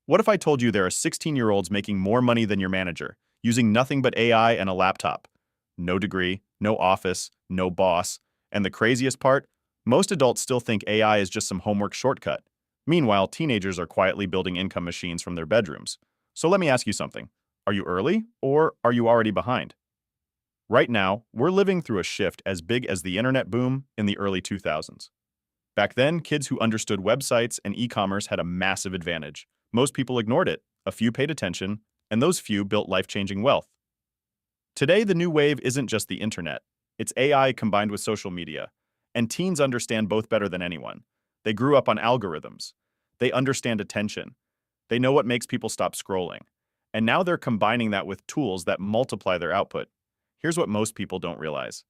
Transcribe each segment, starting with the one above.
What if I told you there are 16-year-olds making more money than your manager, using nothing but AI and a laptop? No degree, no office, no boss. And the craziest part? Most adults still think AI is just some homework shortcut. Meanwhile, teenagers are quietly building income machines from their bedrooms. So let me ask you something. Are you early, or are you already behind? Right now, we're living through a shift as big as the internet boom in the early 2000s. Back then, kids who understood websites and e-commerce had a massive advantage. Most people ignored it, a few paid attention, and those few built life-changing wealth. Today, the new wave isn't just the internet. It's AI combined with social media. And teens understand both better than anyone. They grew up on algorithms. They understand attention. They know what makes people stop scrolling. And now they're combining that with tools that multiply their output. Here's what most people don't realize.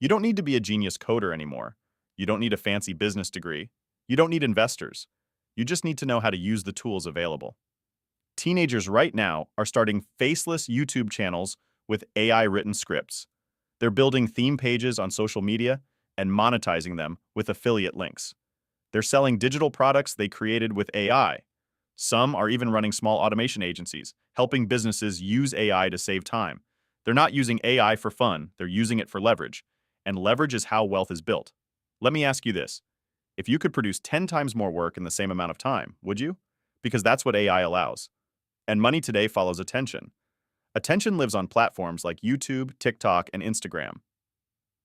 You don't need to be a genius coder anymore. You don't need a fancy business degree. You don't need investors. You just need to know how to use the tools available. Teenagers right now are starting faceless YouTube channels with AI-written scripts. They're building theme pages on social media and monetizing them with affiliate links. They're selling digital products they created with AI. Some are even running small automation agencies, helping businesses use AI to save time. They're not using AI for fun, they're using it for leverage. And leverage is how wealth is built. Let me ask you this. If you could produce 10 times more work in the same amount of time, would you? Because that's what AI allows. And money today follows attention. Attention lives on platforms like YouTube, TikTok, and Instagram.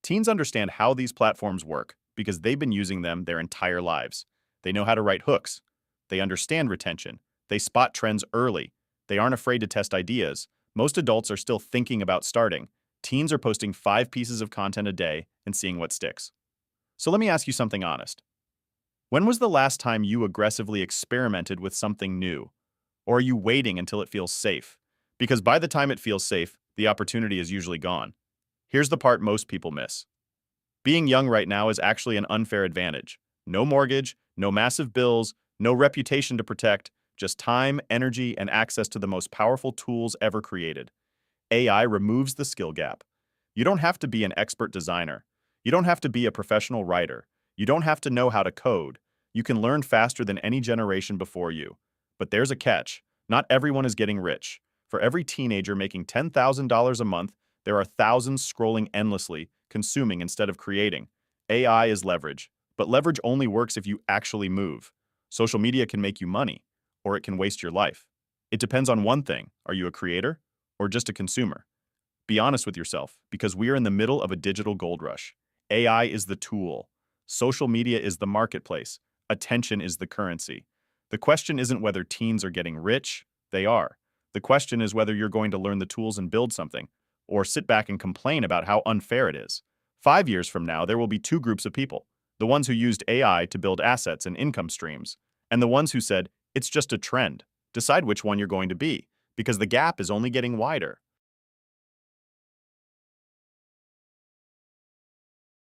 Teens understand how these platforms work because they've been using them their entire lives. They know how to write hooks. They understand retention. They spot trends early. They aren't afraid to test ideas. Most adults are still thinking about starting. Teens are posting 5 pieces of content a day and seeing what sticks. So let me ask you something honest. When was the last time you aggressively experimented with something new? Or are you waiting until it feels safe? Because by the time it feels safe, the opportunity is usually gone. Here's the part most people miss. Being young right now is actually an unfair advantage. No mortgage, no massive bills, no reputation to protect, just time, energy, and access to the most powerful tools ever created. AI removes the skill gap. You don't have to be an expert designer. You don't have to be a professional writer. You don't have to know how to code. You can learn faster than any generation before you. But there's a catch. Not everyone is getting rich. For every teenager making $10,000 a month, there are thousands scrolling endlessly, consuming instead of creating. AI is leverage, but leverage only works if you actually move. Social media can make you money, or it can waste your life. It depends on one thing. Are you a creator or just a consumer? Be honest with yourself, because we are in the middle of a digital gold rush. AI is the tool. Social media is the marketplace. Attention is the currency. The question isn't whether teens are getting rich. They are. The question is whether you're going to learn the tools and build something, or sit back and complain about how unfair it is. 5 years from now, there will be 2 groups of people. The ones who used AI to build assets and income streams, and the ones who said, it's just a trend. Decide which one you're going to be, because the gap is only getting wider.